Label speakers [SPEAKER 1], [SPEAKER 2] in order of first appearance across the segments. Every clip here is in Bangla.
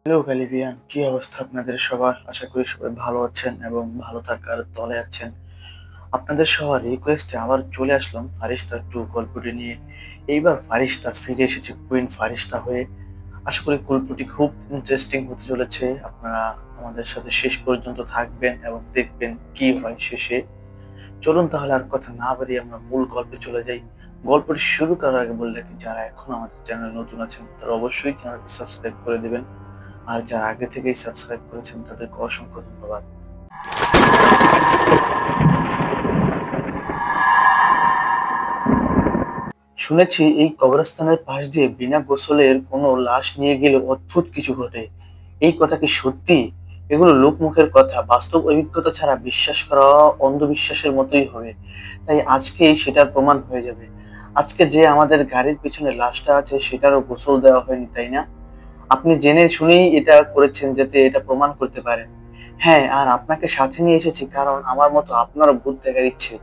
[SPEAKER 1] হ্যালো ক্যালিবিয়ান, কি অবস্থা আপনাদের সবার? আশা করি সবাই ভালো আছেন এবং ভালো থাকার তলে আছেন। আপনাদের সবার রিকোয়েস্টে আবার চলে আসলাম ফারিস্তা 2 গল্পটি নিয়ে। এইবার ফারিস্তা ফিরে এসেছে কুইন ফারিস্তা হয়ে। আশা করি গল্পটি খুব ইন্টারেস্টিং হতে চলেছে। আপনারা আমাদের সাথে শেষ পর্যন্ত থাকবেন এবং দেখবেন কি হয় শেষে। চলুন তাহলে আর কথা না বাড়িয়ে আমরা মূল গল্পে চলে যাই। গল্পটি শুরু করার আগে বললে কি, যারা এখন আমাদের চ্যানেলে নতুন আছেন তারা অবশ্যই চ্যানেলটি সাবস্ক্রাইব করে দিবেন। আর যারা আগে থেকেই সাবস্ক্রাইব করেছেন তাদেরকে অসংখ্য ধন্যবাদ। শুনেছি এই কবরস্থানের পাশ দিয়ে বিনা গোসলের কোনো লাশ নিয়ে গেলে অদ্ভুত কিছু ঘটে। এই কথা কি সত্যি? এগুলো লোকমুখের কথা, বাস্তব অভিজ্ঞতা ছাড়া বিশ্বাস করা অন্ধবিশ্বাসের মতোই হবে। তাই আজকেই সেটার প্রমাণ হয়ে যাবে। আজকে যে আমাদের গাড়ির পিছনে লাশটা আছে সেটারও গোসল দেওয়া হয়নি, তাই না? আপনি জেনে শুনেই এটা করেছেন যাতে এটা প্রমাণ করতে পারেন। হ্যাঁ, আর আপনাকে সাথে নিয়ে এসেছি কারণ আমার মতো আপনারও ভূত দেখার ইচ্ছে।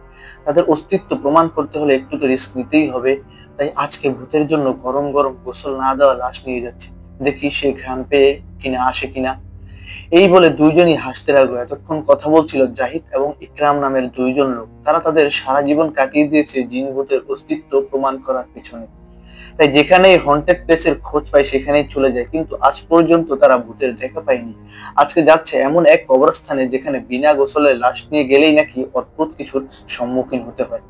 [SPEAKER 1] তাদের অস্তিত্ব প্রমাণ করতে হলে একটু তো রিস্ক নিতেই হবে। তাই আজকে ভূতের জন্য গরম গরম গোসল না দেওয়া লাশ নিয়ে যাচ্ছে। দেখি সে ঘ্রাণ পেয়ে কিনা আসে কিনা। এই বলে দুইজনই হাসতে লাগলো। এতক্ষণ কথা বলছিল জাহিদ এবং ইকরাম নামের দুইজন লোক। তারা তাদের সারা জীবন কাটিয়ে দিয়েছে জিন ভূতের অস্তিত্ব প্রমাণ করার পিছনে। তাই যেখানেই হন্টেড প্লেসের খোঁজ পায় সেখানেই চলে যায়, কিন্তু আজ পর্যন্ত তারা ভূতের দেখা পায়নি। আজকে যাচ্ছে এমন এক কবরস্থানে যেখানে বিনা গোসলে লাশ নিয়ে গেলেই নাকি অদ্ভুত কিছুর সম্মুখীন হতে হয়।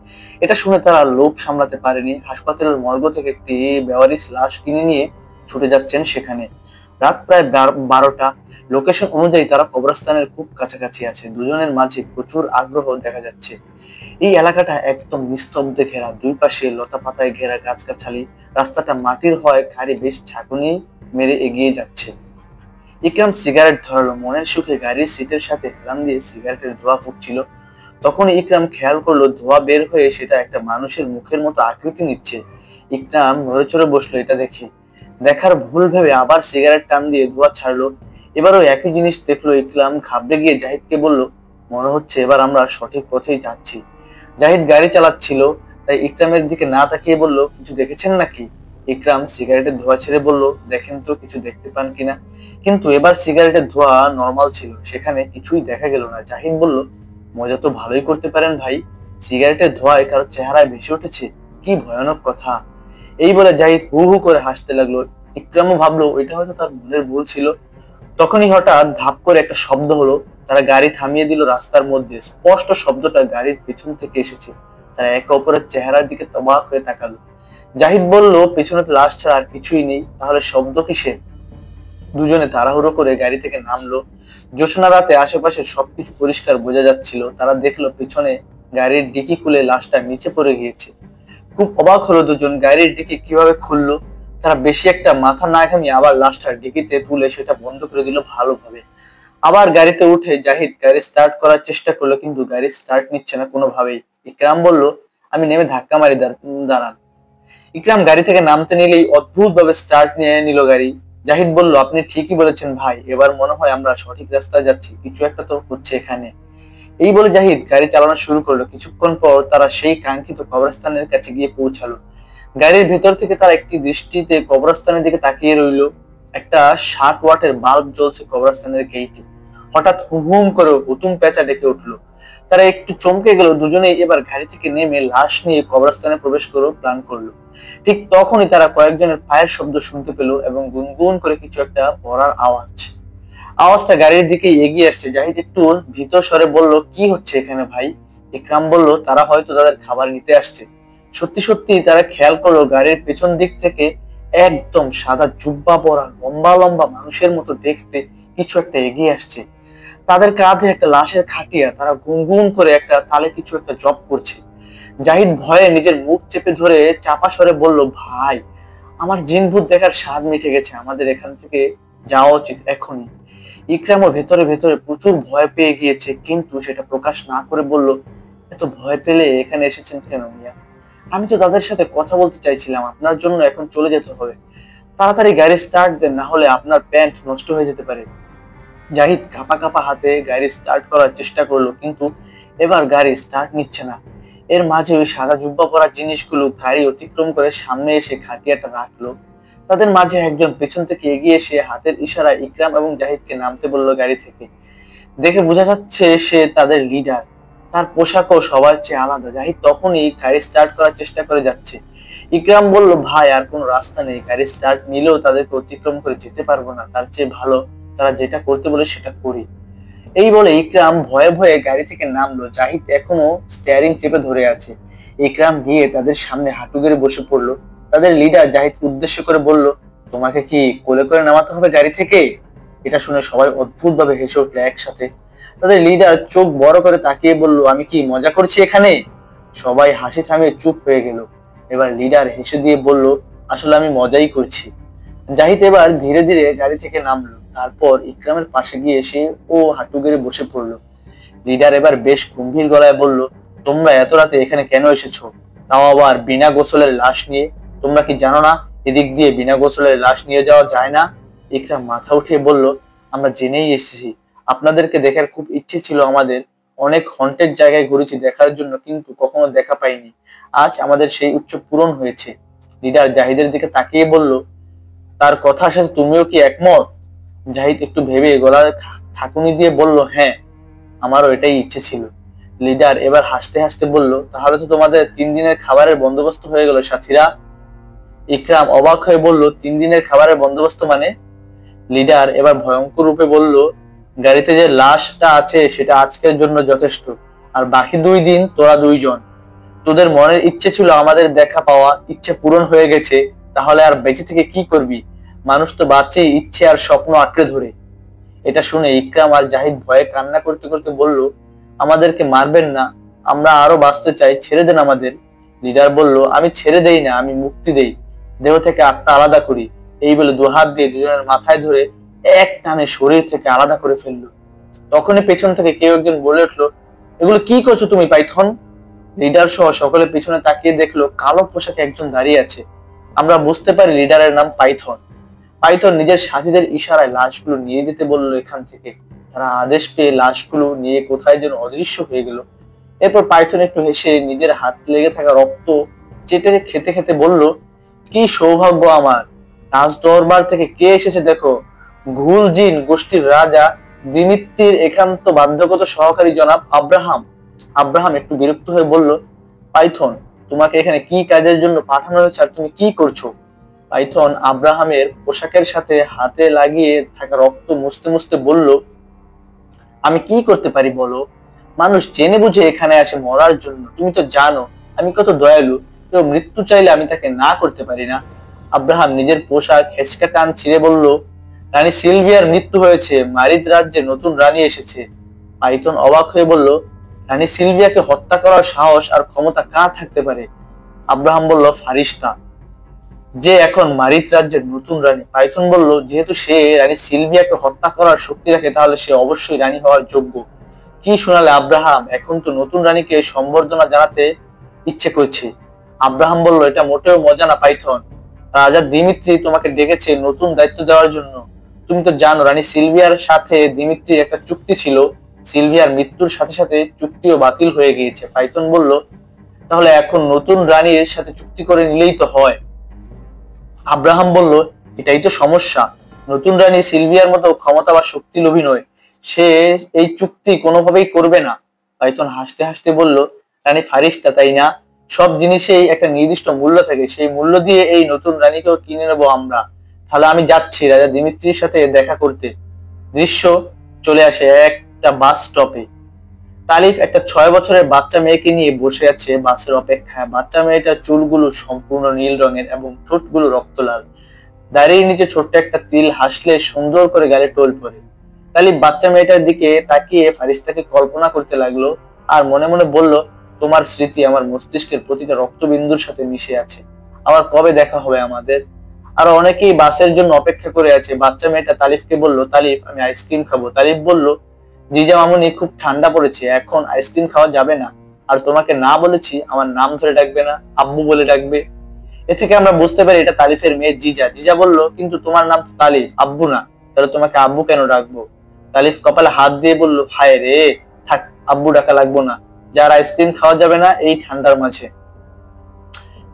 [SPEAKER 1] এটা শুনে তারা লোভ সামলাতে পারেনি। হাসপাতালের মর্গ থেকে একটি বেওয়ারিশ লাশ কিনে নিয়ে ছুটে যাচ্ছেন সেখানে। রাত প্রায় 12টা। লোকেশন অনুযায়ী তারা কবরস্থানের খুব কাছাকাছি আছে। দুজনের মাঝে প্রচুর আগ্রহ দেখা যাচ্ছে। এই এলাকাটা একদম নিস্তব্ধে ঘেরা, দুই পাশে লতা পাতায় ঘেরা গাছগাছালি। রাস্তাটা মাটির হয়, গাড়ি বেশ ঝাঁকুনি মেরে এগিয়ে যাচ্ছে। ইকরাম সিগারেট ধরালো। মনের সুখে গাড়ির সিটের সাথে হেলান দিয়ে সিগারেটের ধোঁয়া ফুটছিল। তখন ইকরাম খেয়াল করলো ধোঁয়া বের হয়ে সেটা একটা মানুষের মুখের মতো আকৃতি নিচ্ছে। ইকরাম নড়েচড়ে বসলো এটা দেখে। দেখার ভুল ভেবে আবার সিগারেট টান দিয়ে ধোঁয়া ছাড়লো। এবারও একই জিনিস দেখলো ইকরাম। ঘাবড়ে গিয়ে জাহিদকে বলল, মনে হচ্ছে এবার আমরা সঠিক পথেই যাচ্ছি। জাহিদ গাড়ি চালাচ্ছিল, তাই ইকরামের দিকে না তাকিয়ে বলল, কিছু দেখেছেন নাকি? ইকরাম সিগারেটের ধোঁয়া ছেড়ে বলল, দেখেন তো কিছু দেখতে পান কিনা। কিন্তু এবার সিগারেটের ধোঁয়া নরমাল ছিল, সেখানে কিছুই দেখা গেল না। জাহিদ বলল, মজা তো ভালোই করতে পারেন ভাই, সিগারেটের ধোঁয়ায় কারো চেহারায় ভেসে উঠেছে, কি ভয়ানক কথা। এই বলে জাহিদ হু হু করে হাসতে লাগলো। ইকরামও ভাবলো এটা হয়তো তার মনের ভুল ছিল। তখনই হঠাৎ ধাপ করে একটা শব্দ হলো। তারা গাড়ি থামিয়ে দিল রাস্তার মধ্যে। স্পষ্ট শব্দটা গাড়ির পেছন থেকে এসেছে। তারা একে অপরের চেহারার দিকে অবাক হয়ে তাকালো। জাহিদ বলল, পেছনে তো লাশ ছাড়া আর কিছুই নেই, তাহলে শব্দ কিসের? দুজনে তাড়াহুড়ো করে গাড়ি থেকে নামলো। জ্যোৎস্না রাতে আশেপাশে সবকিছু পরিষ্কার বোঝা যাচ্ছিল। তারা দেখলো পেছনে গাড়ির ডিকি খুলে লাশটা নিচে পড়ে গিয়েছে। খুব অবাক হলো দুজন, গাড়ির ডিকি কিভাবে খুললো। তারা বেশি একটা মাথা না ঘামিয়ে আবার লাশটা ডিকিতে তুলে সেটা বন্ধ করে দিল ভালোভাবে। আবার গাড়িতে উঠে জাহিদ গাড়ি স্টার্ট করার চেষ্টা করলো, কিন্তু গাড়ি স্টার্ট নিচ্ছে না কোনোভাবেই। ইকরাম বলল, আমি নেমে ধাক্কা মারি, দাঁড়ান। ইকরাম গাড়ি থেকে নামতে নিলেই অদ্ভুত ভাবে স্টার্ট নিয়ে নিল গাড়ি। জাহিদ বলল, আপনি ঠিকই বলেছেন ভাই, এবার মনে হয় আমরা সঠিক রাস্তায় যাচ্ছি, কিছু একটা তো হচ্ছে এখানে। এই বলে জাহিদ গাড়ি চালানো শুরু করলো। কিছুক্ষণ পর তারা সেই কাঙ্ক্ষিত কবরস্থানের কাছে গিয়ে পৌঁছালো। গাড়ির ভেতর থেকে তারা একটি দৃষ্টিতে কবরস্থানের দিকে তাকিয়ে রইল। একটা 60 ওয়াটের বাল্ব জ্বলছে কবরস্থানের গেইটে। হঠাৎ হুম হুম করে হুতুম পেঁচা ডেকে উঠলো। তারা একটু চমকে গেল। দুজনেই এবার গাড়ি থেকে নেমে লাশ নিয়ে কবরস্থানে প্রবেশ করার প্ল্যান করলো। ঠিক তখনই তারা কয়েকজনের পায়ের শব্দ শুনতে পেল এবং গুনগুন করে কিছু একটা পড়ার আওয়াজ। আওয়াজটা গাড়ির দিকে এগিয়ে আসছে। জাহিদ একটু ভীত স্বরে বলল, কি হচ্ছে এখানে ভাই? ইকরাম বলল, তারা হয়তো তাদের খাবার নিতে আসছে। সত্যি সত্যি তারা খেয়াল করলো গাড়ির পেছন দিক থেকে একদম সাদা জুব্বা পরা লম্বা লম্বা মানুষের মতো দেখতে কিছু একটা এগিয়ে আসছে। তাদের কাঁধে একটা লাশের খাটিয়া। তারা গুনগুন করে একটা তালে কিছু একটা জপ করছে। জাহিদ ভয়ে নিজের মুখ চেপে ধরে চাপা স্বরে বলল, ভাই, আমার জিন ভূত দেখার স্বাদ মিটে গেছে, আমাদের এখান থেকে যাওয়া উচিত এখনই। ইকরামও ভেতরে ভেতরে প্রচুর ভয় পেয়ে গিয়েছে, কিন্তু সেটা প্রকাশ না করে বলল, এত ভয় পেলে এখানে এসেছেন কেন মিয়া? আমি তো তাদের সাথে কথা বলতে চাইছিলাম, আপনার জন্য এখন চলে যেতে হবে। তাড়াতাড়ি গাড়ি স্টার্ট দেন, না হলে আপনার প্যান্ট নষ্ট হয়ে যেতে পারে। জাহিদ কাঁপা কাঁপা হাতে গাড়ি স্টার্ট করার চেষ্টা করলো, কিন্তু এবার গাড়ি স্টার্ট নিচ্ছে না। এর মাঝে ওই সাদা জুব্বা পরা জিনিসগুলো গাড়ি অতিক্রম করে সামনে এসে খাটিয়াটা রাখলো। তাদের মাঝে একজন পেছন থেকে এগিয়ে এসে হাতের ইশারায় ইকরাম এবং জাহিদকে নামতে বলল গাড়ি থেকে। দেখে বোঝা যাচ্ছে সে তাদের লিডার। তার পোশাকও সবার চেয়ে আলাদা। জাহিদ তখনই গাড়ি স্টার্ট করার চেষ্টা করে যাচ্ছে। ইকরাম বলল, ভাই আর কোনো রাস্তা নেই, গাড়ি স্টার্ট নিলেও তাদেরকে অতিক্রম করে যেতে পারবো না, তার চেয়ে ভালো তারা যেটা করতে বলে সেটা করি। এই বলে ইকরাম ভয়ে ভয়ে গাড়ি থেকে নামলো। জাহিদ এখনো স্টিয়ারিং চেপে ধরে আছে। ইকরাম গিয়ে তাদের সামনে হাঁটু গেড়ে বসে পড়লো। তাদের লিডার জাহিদ উদ্দেশ্য করে বলল, তোমাকে কি কোলে করে নামাতে হবে গাড়ি থেকে? এটা শুনে সবাই অদ্ভুত ভাবে হেসে উঠলো একসাথে। তাদের লিডার চোখ বড় করে তাকিয়ে বলল, আমি কি মজা করছি এখানে? সবাই হাসি থামিয়ে চুপ হয়ে গেল। এবার লিডার হেসে দিয়ে বলল, আসলে আমি মজাই করছি। জাহিদ এবার ধীরে ধীরে গাড়ি থেকে নামলো। তারপর ইকরামের পাশে গিয়ে এসে ও হাঁটু গেড়ে বসে পড়লো। লিডার এবার বেশ গম্ভীর গলায় বলল, তোমরা এত রাতে এখানে কেন এসেছো? তাও আবার বিনা গোসলের লাশ নিয়ে। তোমরা কি জানো না এদিক দিয়ে বিনা গোসলের লাশ নিয়ে যাওয়া যায় না? ইকরাম মাথা উঠিয়ে বলল, আমরা জেনেই এসেছি। আপনাদেরকে দেখার খুব ইচ্ছে ছিল আমাদের। অনেক হন্টেড জায়গায় ঘুরেছি দেখার জন্য, কিন্তু কখনো দেখা পাইনি। আজ আমাদের সেই উচ্চ পূরণ হয়েছে। লিডার জাহিদের দিকে তাকিয়ে বলল, তার কথার সাথে তুমিও কি একমত? জাহিদ একটু ভেবে গলায় ঠাকুনি দিয়ে বলল, হ্যাঁ, আমারও এটাই ইচ্ছে ছিল। লিডার এবার হাসতে হাসতে বলল, তাহলে তো তোমাদের 3 দিনের খাবারের বন্দোবস্ত হয়ে গেল সাথীরা। ইকরাম অবাক হয়ে বলল, 3 দিনের খাবারের বন্দোবস্ত মানে? লিডার এবার ভয়ঙ্কর রূপে বলল, গাড়িতে যে লাশটা আছে সেটা আজকের জন্য যথেষ্ট, আর বাকি 2 দিন তোরা 2 জন। তোদের মনের ইচ্ছে ছিল আমাদের দেখা পাওয়া, ইচ্ছে পূরণ হয়ে গেছে, তাহলে আর বেঁচে থেকে কি করবি? মানুষ তো বাঁচেই ইচ্ছে আর স্বপ্ন আঁকড়ে ধরে। এটা শুনে ইকরাম আর জাহিদ ভয়ে কান্না করতে করতে বলল, আমাদেরকে মারবেন না, আমরা আরো বাঁচতে চাই, ছেড়ে দেন আমাদের। লিডার বলল, আমি ছেড়ে দেই না, আমি মুক্তি দেই, দেহ থেকে আত্মা আলাদা করি। এই বলে দুহাত দিয়ে দুজনের মাথায় ধরে এক টানে শরীর থেকে আলাদা করে ফেললো। তখনই পেছন থেকে কেউ একজন বলে উঠলো, এগুলো কি করছো তুমি পাইথন? লিডার সহ সকলে পিছনে তাকিয়ে দেখলো কালো পোশাকে একজন দাঁড়িয়ে আছে। আমরা বুঝতে পারি লিডারের নাম পাইথন। পাইথন নিজের সাথীদের ইশারায় লাশগুলো নিয়ে যেতে বললো এখান থেকে। তারা আদেশ পেয়ে লাশগুলো নিয়ে কোথায় যেন অদৃশ্য হয়ে গেল। এরপর পাইথন একটু হেসে নিজের হাত লেগে থাকা রক্ত চেটে খেতে খেতে বলল, কি সৌভাগ্য আমার, রাজ দরবার থেকে কে এসেছে দেখো, ঘুল জিন গোষ্ঠীর রাজা দিমিত্রির একান্ত বাধ্যগত সহকারী জনাব আব্রাহাম। আব্রাহাম একটু বিরক্ত হয়ে বলল, পাইথন, তোমাকে এখানে কি কাজের জন্য পাঠানো হয়েছে আর তুমি কি করছো? পাইথন আব্রাহামের পোশাকের সাথে হাতে লাগিয়ে থাকা রক্ত মুছতে মুছতে বলল, আমি কি করতে পারি বলো? মানুষ জেনে বুঝে এখানে আসে মরার জন্য, তুমি তো জানো আমি কত দয়ালু। কেউ মৃত্যু চাইলে আমি তাকে না করতে পারি না। আব্রাহাম নিজের পোশাক হেঁচকা টান ছিঁড়ে বলল, রানী সিলভিয়ার মৃত্যু হয়েছে, মারিদ রাজ্যে নতুন রানী এসেছে। পাইথন অবাক হয়ে বলল, রানী সিলভিয়াকে হত্যা করার সাহস আর ক্ষমতা কার থাকতে পারে? আব্রাহাম বলল, ফারিস্তা, যে এখন মারিদ রাজ্যের নতুন রানী। পাইথন বলল, যেহেতু সে রানী সিলভিয়াকে হত্যা করার শক্তি রাখে তাহলে সে অবশ্যই রানী হওয়ার যোগ্য। কি শোনালে আব্রাহাম, এখন তো নতুন রানীকে সম্বর্ধনা জানাতে ইচ্ছে করছে। আব্রাহাম বলল, এটা মোটেও মজা না পাইথন, রাজা দিমিত্রি তোমাকে ডেকেছে নতুন দায়িত্ব দেওয়ার জন্য। তুমি তো জানো রানী সিলভিয়ার সাথে দিমিত্রির একটা চুক্তি ছিল, সিলভিয়ার মৃত্যুর সাথে সাথে চুক্তিও বাতিল হয়ে গিয়েছে। পাইথন বলল, তাহলে এখন নতুন রানীর সাথে চুক্তি করে নিলেই তো হয়। আব্রাহাম বলল, এটাই তো সমস্যা, নতুন রানী সিলভিয়ার মতো ক্ষমতা বা শক্তি লোভী নয়, সে এই চুক্তি কোনোভাবেই করবে না। পাইথন হাসতে হাসতে বলল, রানী ফারিস্তা তাই না? সব জিনিসেই একটা নির্দিষ্ট মূল্য থাকে, সেই মূল্য দিয়ে এই নতুন রানীকেও কিনে নেবো আমরা। তাহলে আমি যাচ্ছি রাজা দিমিত্রির সাথে দেখা করতে। দৃশ্য চলে আসে একটা বাস স্টপে। তালিফ একটা 6 বছরের বাচ্চা মেয়েকে নিয়ে বসে আছে বাসের অপেক্ষায়। বাচ্চা মেয়েটার চুলগুলো সম্পূর্ণ নীল রঙের এবং ঠোঁটগুলো রক্তলাল। দাড়ির নিচে ছোট্ট একটা তিল হাসলে সুন্দর করে গালে টোল পড়ে। তালিফ বাচ্চা মেয়েটার দিকে তাকিয়ে ফারিস্তাকে কল্পনা করতে লাগলো আর মনে মনে বলল, তোমার স্মৃতি আমার মস্তিষ্কের প্রতিটা রক্তবিন্দুর সাথে মিশে আছে, আবার কবে দেখা হবে আমাদের? আরো অনেকেই বাসের জন্য অপেক্ষা করে আছে। বাচ্চা মেয়েটা তালিফকে বলল, তালিফ, আমি আইসক্রিম খাবো। তালিফ বলল, জিজা মামুনি, খুব ঠান্ডা পড়েছে, এখন আইসক্রিম খাওয়া যাবে না। আর তোমাকে না বলেছি আমার নাম ধরে ডাকবে না, আব্বু বলে ডাকবে। এ থেকে আমরা বুঝতে পারি এটা তালিফের মেয়ে জিজা। জিজা বলল, কিন্তু তোমার নাম তো তালিফ, আব্বু না, তাহলে তোমাকে আব্বু কেন ডাকবো? তালিফ কপালে হাত দিয়ে বলল, হায় রে, থাক, আব্বু ডাকা লাগবো না, যার আইসক্রিম খাওয়া যাবে না এই ঠান্ডার মাঝে।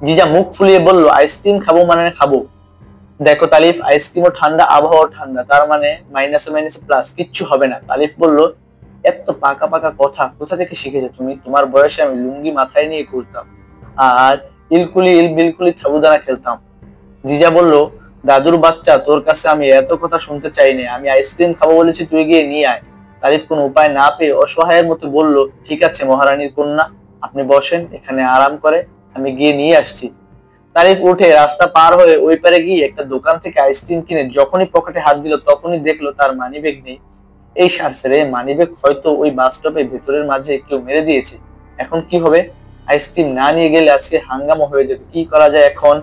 [SPEAKER 1] জিজা মুখ ফুলিয়ে বলল, আইসক্রিম খাবো মানে খাবো, দেখো তালিফ, আইসক্রিমও ঠান্ডা, আবহাওয়া ঠান্ডা, তার মানে মাইনাসে মাইনাসে প্লাস, কিচ্ছু হবে না। তালিফ বলল, এত পাকা পাকা কথা কোথা থেকে শিখেছো তুমি? তোমার বয়সে আমি লুঙ্গি মাথায় নিয়ে ঘুরতাম আর ইলকুলি ইল বিলকুলি সাবুদানা খেলতাম। জিজা বলল, দাদুর বাচ্চা, তোর কাছে আমি এত কথা শুনতে চাইনি, আমি আইসক্রিম খাবো বলেছি, তুই গিয়ে নিয়ে আয়। তারিফ কোনো উপায় না পেয়ে অসহায়ের মতো বলল, ঠিক আছে মহারানীর কন্যা, আপনি বসেন এখানে আরাম করে, আমি গিয়ে নিয়ে আসছি। তারিফ উঠে রাস্তা পার হয়ে ওই পারে গিয়ে একটা দোকান থেকে আইসক্রিম কিনে যখনই পকেটে হাত দিল তখনই দেখলো তার মানিব্যাগ নেই। এই শার্সেরে মানিব্যাগ হয়তো ওই বাস স্টপে ভেতরের মাঝে কেউ মেরে দিয়েছে। এখন কি হবে? আইসক্রিম না নিয়ে গেলে আজকে হাঙ্গামা হয়ে যাবে, কি করা যায় এখন?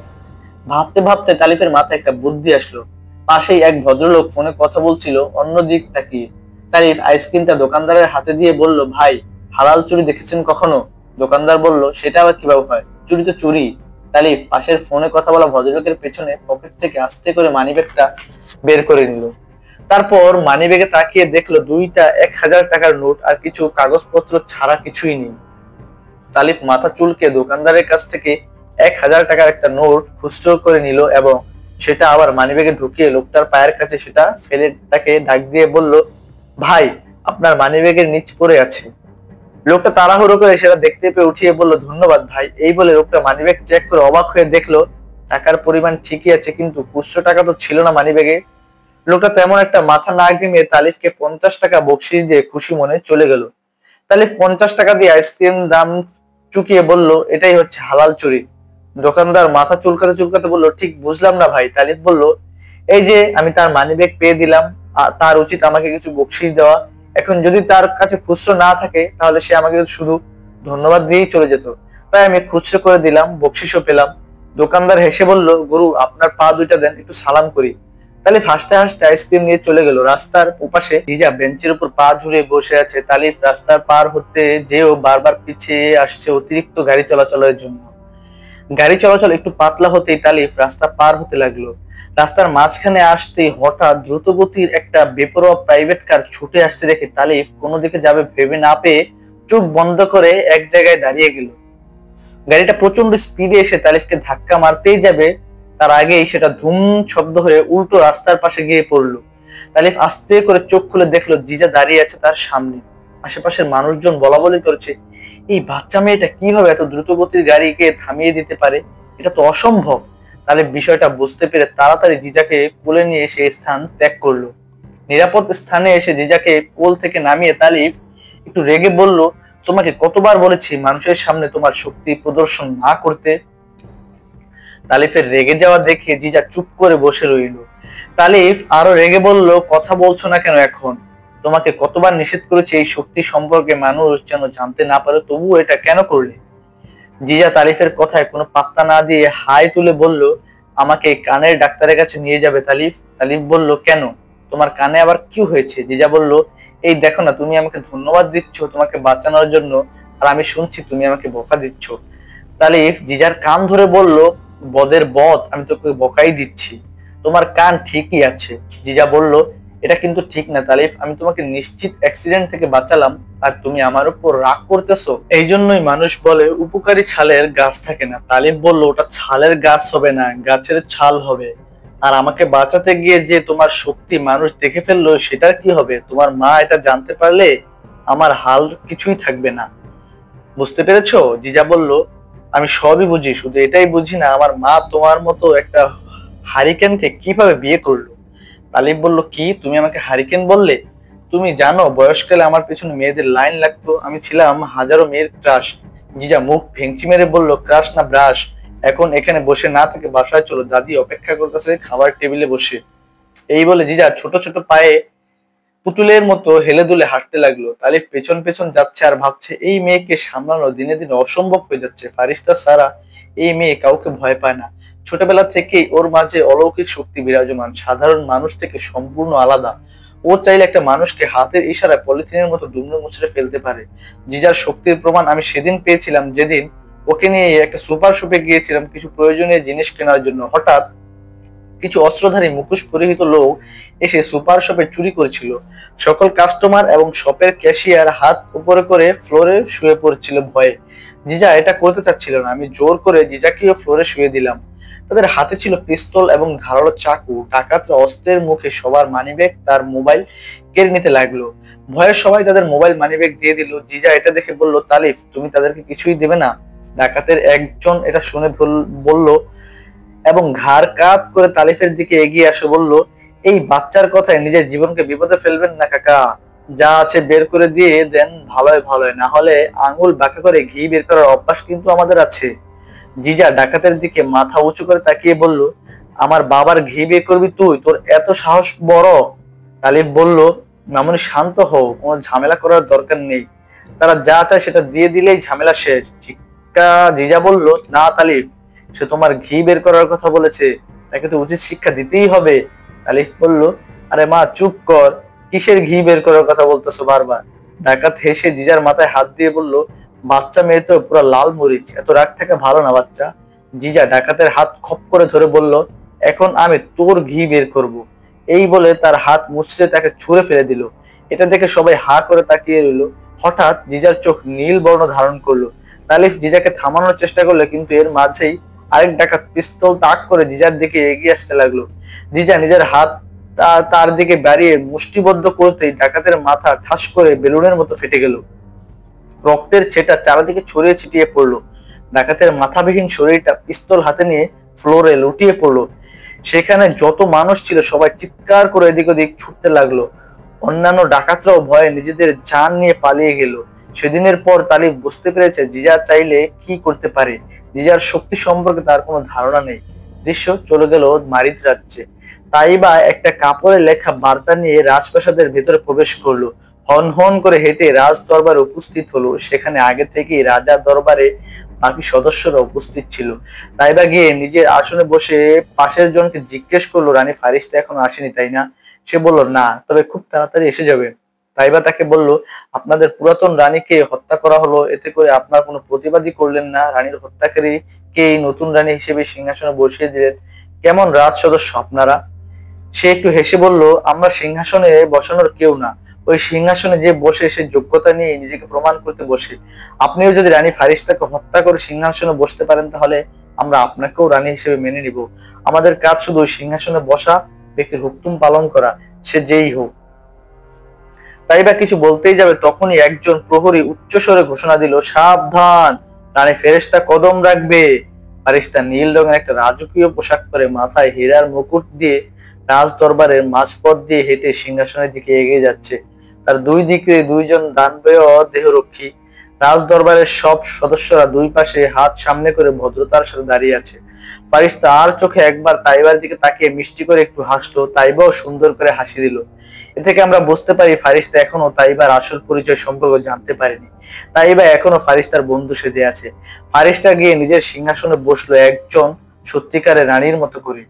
[SPEAKER 1] ভাবতে ভাবতে তালিফের মাথায় একটা বুদ্ধি আসলো। পাশেই এক ভদ্রলোক ফোনে কথা বলছিল অন্য দিক তাকিয়ে। তালিফ আইসক্রিমটা দোকানদারের হাতে দিয়ে বলল, ভাই, হালাল চুরি দেখেছেন কখনো? দোকানদার বলল, সেটা আবার কিভাবে হয়? চুরি তো চুরি। তালিফ পাশের ফোনে কথা বলা ভদ্রলোকের পেছনে পকেট থেকে আস্তে করে মানিব্যাগটা বের করে নিল। তারপর মানিব্যাগে তাকিয়ে দেখলো দুইটা 1000 টাকার নোট আর কিছু কাগজপত্র ছাড়া কিছুই নেই। তালিফ মাথা চুলকে দোকানদারের কাছ থেকে 1000 টাকার একটা নোট খুচরো করে নিল এবং সেটা আবার মানিব্যাগে ঢুকিয়ে লোকটার পায়ের কাছে সেটা ফেলে তাকে ডাক দিয়ে বলল, ভাই, আপনার মানিব্যাগের নিচ পড়ে আছে। লোকটা তাড়াহুড়ো করে সেটা দেখতে পেয়ে উঠিয়ে বলল, ধন্যবাদ ভাই। এই বলে লোকটা মানিব্যাগ চেক করে অবাক হয়ে দেখলো টাকার পরিমাণ ঠিকই আছে, কিন্তু খুচরো টাকা তো ছিল না মানিব্যাগে। লোকটা তেমন একটা মাথা না ঘেমিয়ে তালিফকে 50 টাকা বকশিশ দিয়ে খুশি মনে চলে গেল। তালিফ 50 টাকা দিয়ে আইসক্রিম দাম চুকিয়ে বলল, এটাই হচ্ছে হালাল চুরি। দোকানদার মাথা চুলকাতে চুলকাতে বলল, ঠিক বুঝলাম না ভাই। তালিফ বলল, এই যে আমি তার মানিব্যাগ পেয়ে দিলাম, তার উচিত আমাকে কিছু বকশিশ দেওয়া। এখন যদি তার কাছে খুচরো না থাকে তাহলে সে আমাকে শুধু ধন্যবাদ দিয়েই চলে যেত, তাই আমি খুচরো করে দিলাম, বকশিশও পেলাম। দোকানদার হেসে বলল, গুরু, আপনার পা দুইটা দেন, একটু সালাম করি। তালিফ হাসতে হাসতে আইসক্রিম নিয়ে চলে গেল। রাস্তার ওপাশে জিজা বেঞ্চের উপর পা ঝুলিয়ে বসে আছে। তালিফ রাস্তার পার হতে যেও বারবার পিছিয়ে আসছে অতিরিক্ত গাড়ি চলাচলের জন্য। গাড়ি চলাচল একটু পাতলা হতেই তালিফ রাস্তা পার হতে লাগলো। রাস্তার মাঝখানে আসতেই হঠাৎ দ্রুতগতির একটা বেপরোয়া প্রাইভেট কার ছুটে আসতে দেখে তালিফ কোনো দিকে যাবে ভেবে না পেয়ে চোখ বন্ধ করে এক জায়গায় দাঁড়িয়ে গেল। গাড়িটা প্রচন্ড স্পিডে এসে তালিফকে ধাক্কা মারতেই যাবে, তার আগেই সেটা ধুম শব্দ হয়ে উল্টো রাস্তার পাশে গিয়ে পড়লো। তালিফ আস্তে করে চোখ খুলে দেখলো জিজা দাঁড়িয়ে আছে তার সামনে। আশেপাশের মানুষজন বলা বলি করছে, এই বাচ্চা মেয়েটা কিভাবে এত দ্রুত গতির গাড়িকে থামিয়ে দিতে পারে? এটা তো অসম্ভব। তালিফ বিষয়টা বুঝতে পেরে তাড়াতাড়ি জিজাকে কোলে নিয়ে সেই স্থান ত্যাগ করলো। নিরাপদ স্থানে এসে জিজাকে কোল থেকে নামিয়ে তালিফ একটু রেগে বলল, তোমাকে কতবার বলেছি মানুষের সামনে তোমার শক্তি প্রদর্শন না করতে? তালিফের রেগে যাওয়া দেখে জিজা চুপ করে বসে রইল। তালিফ আরো রেগে বলল, কথা বলছো না কেন এখন? তোমাকে কতবার নিষেধ করেছি এই শক্তি সম্পর্কে মানুষ যেন জানতে না পারে, তবুও এটা কেন করলে? জিজা তালিফের কথায় কোনো পাত্তা না দিয়ে হাই তুলে বলল, আমাকে কানের ডাক্তারের কাছে নিয়ে যাবে তালিফ। তালিফ বলল, কেন? তোমার কানে আবার কি হয়েছে? জিজা বলল, এই দেখো না, তুমি আমাকে ধন্যবাদ দিচ্ছ তোমাকে বাঁচানোর জন্য, আর আমি শুনছি তুমি আমাকে বকা দিচ্ছ। তালিফ জিজার কান ধরে বলল, বদের বদ, আমি তোকে বকাই দিচ্ছি, তোমার কান ঠিকই আছে। জিজা বলল, এটা কিন্তু ঠিক না তালিফ, আমি তোমাকে নিশ্চিত অ্যাক্সিডেন্ট থেকে বাঁচালাম আর তুমি আমার উপর রাগ করতেছো। এই জন্যই মানুষ বলে উপকারী ছালের গাছ থাকে না। তালিফ বলল, ওটা ছালের গাছ হবে না, গাছের ছাল হবে। আর আমাকে বাঁচাতে গিয়ে যে তোমার শক্তি মানুষ দেখে ফেললো সেটার কি হবে? তোমার মা এটা জানতে পারলে আমার হাল কিছুই থাকবে না। বুঝতে পেরেছো? জিজা বলল, আমি সবই বুঝি, শুধু এটাই বুঝি না আমার মা তোমার মতো একটা হারিকেনকে কিভাবে বিয়ে করলো। তালিব বলল, কি তুমি আমাকে হারিকেন বললে? তুমি জানো বয়সকালে আমার পেছনে মেয়েদের লাইন লাগতো, আমি ছিলাম হাজারো মেয়ের ক্রাশ। জিজা মুখ ভেঙচি মেরে বলল, ক্রাশ না ব্রাশ, এখন এখানে বসে না থেকে বাসায় চলো, দাদি অপেক্ষা করতেছে খাবার টেবিলে বসে। এই বলে জিজা ছোট ছোট পায়ে পুতুলের মতো হেলে দুলে হাঁটতে লাগলো। তালিফ পেছন পেছন যাচ্ছে আর ভাবছে, এই মেয়েকে সামলানো দিনে দিনে অসম্ভব হয়ে যাচ্ছে। ফারিস্তা সারা এই মেয়ে কাউকে ভয় পায় না, ছোটবেলা থেকেই ওর মাঝে অলৌকিক শক্তি বিরাজমান, সাধারণ মানুষ থেকে সম্পূর্ণ আলাদা। ও চাইলে একটা মানুষকে হাতের ইশারায় পলিথিনের মতো দুমড়ে মুচড়ে ফেলতে পারে। জিজার শক্তির প্রমাণ আমি সেদিন পেয়েছিলাম যেদিন ওকে নিয়ে একটা সুপার শপে গিয়েছিলাম কিছু প্রয়োজনীয় জিনিস কেনার জন্য। হঠাৎ কিছু অস্ত্রধারী মুখোশ পরিহিত লোক এসে সুপার শপে চুরি করেছিল। সকল কাস্টমার এবং শপের ক্যাশিয়ার হাত উপরে করে ফ্লোরে শুয়ে পড়ছিল ভয়ে। জিজা এটা করতে চাচ্ছিল না, আমি জোর করে জিজাকেও ফ্লোরে শুয়ে দিলাম। তাদের হাতে ছিল পিস্তল এবং ধারালো চাকু। ডাকাতরা অস্ত্রের মুখে সবার মানিব্যাগ, তার মোবাইল কেড়ে নিতে লাগলো। ভয়ে সবাই তাদের মোবাইল মানিব্যাগ দিয়ে দিল। জিজা এটা দেখে বলল, তালিফ, তুমি তাদেরকে কিছুই দেবে না? ডাকাতের একজন এটা শুনে বলল এবং ঘাড় কাত করে তালিফের দিকে এগিয়ে আসে বলল, এই বাচ্চার কথায় নিজের জীবনকে বিপদে ফেলবেন না কাকা। যা আছে বের করে দিয়ে দেন, ভালোই ভালোই, না হলে আঙুল বাঁকা করে ঘি বের করার অভ্যাস কিন্তু আমাদের আছে। জিজা ডাকাতের দিকে মাথা উঁচু করে তাকিয়ে বলল, আমার বাবার ঘি বের করবি তুই? তোর এত সাহস বড়? তালিফ বলল, মামুনি শান্ত হও, কোনো ঝামেলা করার দরকার নেই। তারা যা চায় সেটা দিয়ে দিলেই ঝামেলা শেষ। জিজা বলল, না তালিফ, সে তোমার ঘি বের করার কথা বলেছে, তাকে তো উচিত শিক্ষা দিতেই হবে। তালিফ বলল, আরে মা চুপ কর, কিসের ঘি বের করার কথা বলতেছো বারবার? ডাকাত হেসে জিজার মাথায় হাত দিয়ে বলল, বাচ্চা মেয়ে তো পুরো লাল মরিচ, এত রাগ থাকা ভালো না বাচ্চা। জিজা ডাকাতের হাত খপ করে ধরে বলল, এখন আমি তোর ঘি বের করব। এই বলে তার হাত মুচড়ে তাকে ছুঁড়ে ফেলে দিল। এটা দেখে সবাই হা করে তাকিয়ে রইল। হঠাৎ জিজার চোখ নীল বর্ণ ধারণ করলো। তালিফ জিজাকে থামানোর চেষ্টা করলো, কিন্তু এর মাঝেই আরেক ডাকাত পিস্তল তাক করে জিজার দিকে এগিয়ে আসতে লাগলো। জিজা নিজের হাত তার দিকে বাড়িয়ে মুষ্টিবদ্ধ করতেই ডাকাতের মাথা ঠাস করে বেলুনের মতো ফেটে গেল। রক্তের ছেটা চারিদিকে ছড়িয়ে ছিটিয়ে পড়লো। ডাকাতের মাথাবিহীন শরীরটা পিস্তল হাতে নিয়ে ফ্লোরে লুটিয়ে পড়লো। সেখানে যত মানুষ ছিল সবাই চিৎকার করে এদিক ওদিক ছুটতে লাগলো। অন্যান্য ডাকাতরাও ভয়ে নিজেদের জান নিয়ে পালিয়ে গেল। সেদিনের পর তালিফ বুঝতে পেরেছে জিজা চাইলে কি করতে পারে। জিজার শক্তি সম্পর্কে তার কোনো ধারণা নেই। দৃশ্য চলে গেল মারিদ রাজ্যে। তাইবা একটা কাপড়ে লেখা বার্তা নিয়ে রাজপ্রাসাদের ভেতরে প্রবেশ করলো। হন হন করে হেঁটে রাজ দরবারে উপস্থিত হলো। সেখানে আগে থেকেই রাজার দরবারে বাকি সদস্যরা উপস্থিত ছিল। তাইবা গিয়ে নিজের আসনে বসে পাশের জনকে জিজ্ঞেস করলো, রানী ফারিস্তা এখনো আসেনি তাই না? সে বলল, না, তবে খুব তাড়াতাড়ি এসে যাবে। তাইবা তাকে বলল, আপনাদের পুরাতন রানীকে হত্যা করা হলো, এতে করে আপনার কোনো প্রতিবাদই করলেন না। রানীর হত্যাকারী কে নতুন রানী হিসেবে সিংহাসনে বসিয়ে দিলেন। কেমন রাজ সদস্য আপনারা? সে একটু হেসে বলল, আমরা সিংহাসনে বসানোর কেউ না, ওই সিংহাসনে যে বসে সে যোগ্যতা নিয়ে নিজেকে প্রমাণ করতে বসে। আপনিও যদি রানী ফারিস্তাকে হত্যা করে সিংহাসনে বসতে পারেন, তাহলে আমরা আপনাকেও রানী হিসেবে মেনে নিব। আমাদের কাজ শুধু ওই সিংহাসনে বসা ব্যক্তির হুকুম পালন করা, সে যেই হোক। তাইবা কিছু বলতেই যাবে, তখনই একজন প্রহরী উচ্চস্বরে ঘোষণা দিল, সাবধান, রানী ফেরেশতা কদম রাখবে। ফারিস্তা নীল রঙের একটা রাজকীয় পোশাক পরে, মাথায় হীরার মুকুট দিয়ে রাজ দরবারের মাঝপথ দিয়ে হেঁটে সিংহাসনের দিকে এগিয়ে যাচ্ছে। তার দুই দিকে দুইজন দানবেয় দেহরক্ষী। রাজ দরবারের সব সদস্যরা দুই পাশে হাত সামনে করে ভদ্রতার সাথে দাঁড়িয়ে আছে। ফারিস্তা আর চোখে একবার তাইবার দিকে তাকিয়ে মিষ্টি করে একটু হাসলো। তাইবাও সুন্দর করে হাসি দিল। এ থেকে আমরা বুঝতে পারি ফারিস্তা এখনো তাইবার আসল পরিচয় সম্পর্কে জানতে পারেনি। তাইবা এখনো ফারিস্তার বন্ধু সেজে আছে। ফারিস্তা গিয়ে নিজের সিংহাসনে বসলো একজন সত্যিকারের রানীর মতো করে।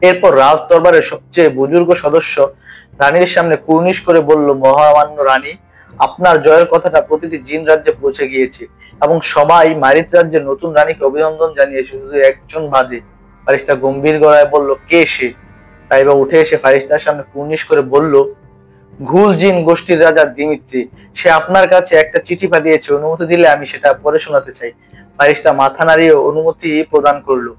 [SPEAKER 1] এরপর রাজ দরবারের সবচেয়ে বুজুর্গ সদস্য রানীর সামনে কুর্নিশ করে বলল, মহামান্য রানী, আপনার জয়ের কথাটা প্রতিটি জিন রাজ্যে পৌঁছে গিয়েছে এবং সবাই মারিত রাজ্যের নতুন রানীকে অভিনন্দন জানিয়েছে, শুধু একজন বাদে। ফারিস্তা গম্ভীর গলায় বলল, কে সে? তাইবা উঠে এসে ফারিস্তার সামনে কুর্নিশ করে বলল, ঘুল জিন গোষ্ঠীর রাজা দিমিত্রি। সে আপনার কাছে একটা চিঠি পাঠিয়েছে, অনুমতি দিলে আমি সেটা পড়ে শোনাতে চাই। ফারিস্তা মাথা নাড়িয়ে অনুমতি প্রদান করলো।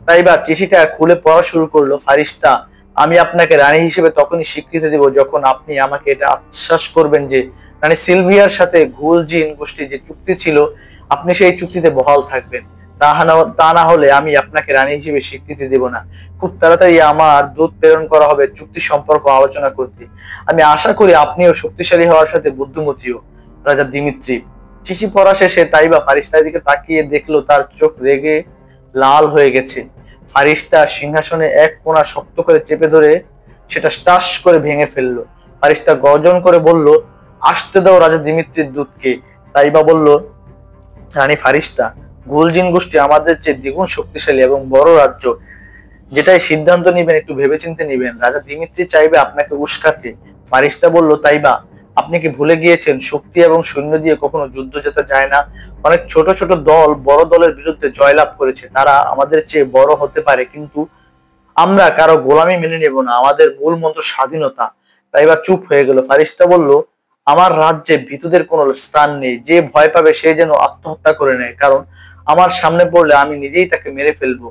[SPEAKER 1] তাইবা চিঠিটা খুলে পড়া শুরু করলো। ফারিস্তা, আমি আপনাকে রানী হিসেবে তখনই স্বীকৃতি দেব যখন আপনি আমাকে এটা আশ্বাস করবেন যে রানী সিলভিয়ার সাথে ঘুল জিন গোষ্ঠীর যে চুক্তি ছিল, আপনি সেই চুক্তিতে বহাল থাকবেন। তা না হলে আমি আপনাকে রানী হিসেবে স্বীকৃতি দেব না। খুব তাড়াতাড়ি আমার দূত প্রেরণ করা হবে চুক্তি সম্পর্ক আলোচনা করতে। আমি আশা করি আপনিও শক্তিশালী হওয়ার সাথে বুদ্ধিমতীও, রাজা দিমিত্রি। চিঠি পড়া শেষে তাইবা ফারিস্তার দিকে তাকিয়ে দেখলো তার চোখ রেগে লাল হয়ে গেছে। ফারিস্তা সিংহাসনে এক কোণা শক্ত করে চেপে ধরে সেটা টাস করে ভেঙে ফেললো। ফারিস্তা গর্জন করে বলল, আসতে দাও রাজা দিমিত্রির দূতকে। তাইবা বলল, রানী ফারিস্তা, গুলজিন গোষ্ঠী আমাদের চেয়ে দ্বিগুণ শক্তিশালী এবং বড় রাজ্য। যেটাই সিদ্ধান্ত নিবেন একটু ভেবেচিন্তে নিবেন। রাজা দিমিত্রি চাইবে আপনাকে উস্কাতে। ফারিস্তা বলল, তাইবা, আপনি কি ভুলে গিয়েছেন শক্তি এবং সৈন্য দিয়ে কখনো যুদ্ধ জেতা যায় না? অনেক ছোট ছোট দল বড় দলের বিরুদ্ধে জয়লাভ করেছে। তারা আমাদের চেয়ে বড় হতে পারে, কিন্তু আমরা কারো গোলামি মেনে নেব না। আমাদের মূল মন্ত্র স্বাধীনতা। তাইবা চুপ হয়ে গেল। ফারিস্তা বলল, আমার রাজ্যে ভীতুদের কোনো স্থান নেই। যে ভয় পাবে সে যেন আত্মহত্যা করে নেয়, কারণ আমার সামনে পড়লে আমি নিজেই তাকে মেরে ফেলবো।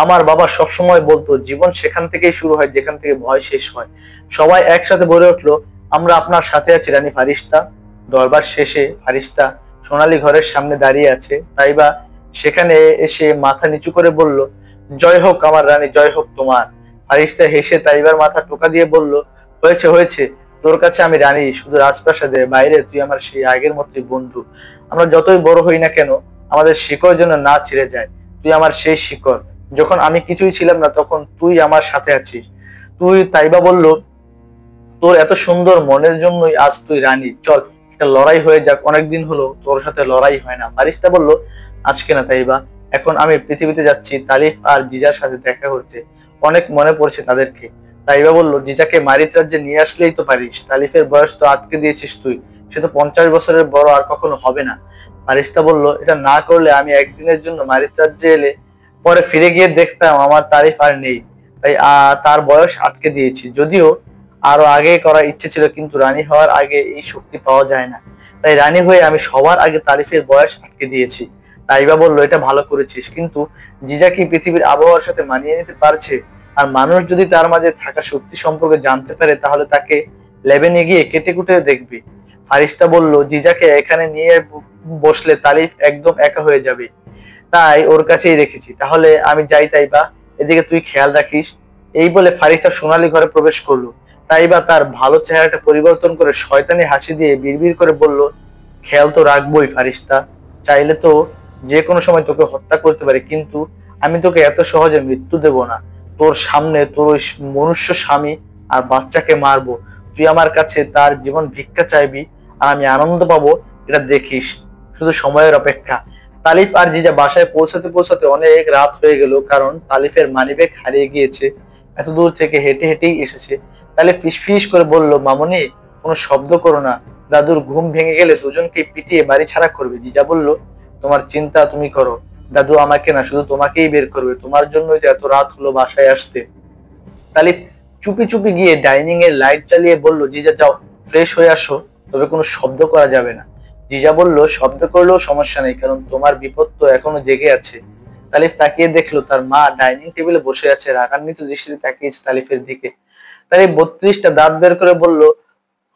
[SPEAKER 1] আমার বাবা সবসময় বলতো জীবন সেখান থেকেই শুরু হয় যেখান থেকে ভয় শেষ হয়। সবাই একসাথে বলে উঠলো, আমরা আপনার সাথে আছি রানী ফারিস্তা। দরবার শেষে ফারিস্তা সোনালী ঘরের সামনে দাঁড়িয়ে আছে। তাইবা সেখানে এসে মাথা নিচু করে বলল, জয় হোক আমার রানী, জয় হোক তোমার। ফারিস্তা হেসে তাইবার মাথা টোকা দিয়ে বলল, হয়েছে হয়েছে, তোর কাছে আমি রানী শুধু রাজপ্রাসাদে, বাইরে তুই আমার সেই আগের মতোই বন্ধু। আমরা যতই বড় হই না কেন, আমাদের শিকড় যেন না ছিঁড়ে যায়। তুই আমার সেই শিকড়, যখন আমি কিছুই ছিলাম না তখন তুই আমার সাথে আছিস। তুই তাইবা বলল, তোর এত সুন্দর মনের জন্যই আজ তুই রানী, চল একটা লড়াই হয়ে যাক, অনেকদিন হলো তোর সাথে লড়াই হয় না। ফারিস্তা বলল, আজকে না তাইবা, এখন আমি পৃথিবীতে যাচ্ছি তালিফ আর জিজার সাথে দেখা করতে, অনেক মনে পড়ছে তাদেরকে। তাইবা বলল, জিজাকে মারিত রাজ্যে নিয়ে আসলেই তো পারিস, তালিফের বয়স তো আটকে দিয়েছিস তুই, সে তো 50 বছরের বড়, আর কখনো হবে না। ফারিস্তা বলল, এটা না করলে আমি একদিনের জন্য মারিত রাজ্যে এলে পরে ফিরে গিয়ে দেখতাম আমার তারিফ আর নেই, তাই তার বয়স আটকে দিয়েছি। যদিও আরো আগে করার ইচ্ছে ছিল, কিন্তু রানী হওয়ার আগে এই শক্তি পাওয়া যায় না, তাই রানী হয়ে আমি সবার আগে তারিফের বয়স আটকে দিয়েছি। তাইবা বলল, এটা ভালো করেছিস, কিন্তু জিজা কি পৃথিবীর আবহাওয়ার সাথে মানিয়ে নিতে পারছে? আর মানুষ যদি তার মাঝে থাকা শক্তি সম্পর্কে জানতে পারে, তাহলে তাকে লেবেনে গিয়ে কেটে কুটে দেখবে। ফারিস্তা বলল, জিজাকে এখানে নিয়ে বসলে তালিফ একদম একা হয়ে যাবে, তাই ওর কাছেই রেখেছি। তাহলে আমি যাই তাইবা, এদিকে তুই খেয়াল রাখিস। এই বলে ফারিস্তা সোনালী ঘরে প্রবেশ করলো। তাইবা তার ভালো চেহারাটা পরিবর্তন করে শয়তানি হাসি দিয়ে বিড়বিড় করে বলল, খেয়াল তো রাখবোই ফারিস্তা, চাইলে তো যে কোনো সময় তোকে হত্যা করতে পারে, কিন্তু আমি তোকে এত সহজে মৃত্যু দেব না। তোর সামনে তোর ওই মনুষ্য স্বামী আর বাচ্চাকে মারবো, তুই আমার কাছে তার জীবন ভিক্ষা চাইবি, আর আমি আনন্দ পাবো, এটা দেখিস, শুধু সময়ের অপেক্ষা। তালিফ আর জিজা বাসায় পৌঁছাতে পৌঁছাতে অনেক রাত হয়ে গেল, কারণ তালিফের মানিব্যাগ হারিয়ে গিয়েছে। এত দূর থেকে হেঁটে হেঁটেই এসেছে। তালিফ ফিসফিস করে বলল, মামুনি কোনো শব্দ করো না, দাদুর ঘুম ভেঙে গেলে দুজনকে পিটিয়ে বাড়ি ছাড়া করবে। জিজা বলল, তোমার চিন্তা তুমি করো, দাদু আমাকে না শুধু তোমাকেই বের করবে, তোমার জন্যই তো এত রাত হলো বাসায় আসতে। তালিফ চুপি চুপি গিয়ে ডাইনিং এর লাইট জ্বালিয়ে বলল, জিজা যাও ফ্রেশ হয়ে আসো, তবে কোনো শব্দ করা যাবে না। জিজা বলল, শব্দ করলেও সমস্যা নেই, কারণ তোমার বিপদ তো এখনো জেগে আছে। তালিফ তাকিয়ে দেখলো তার মা ডাইনিং টেবিলে বসে আছে, রাগান্বিত দৃষ্টিতে তাকিয়েছে তালিফের দিকে। তালিফ 32টা দাঁত বের করে বলল,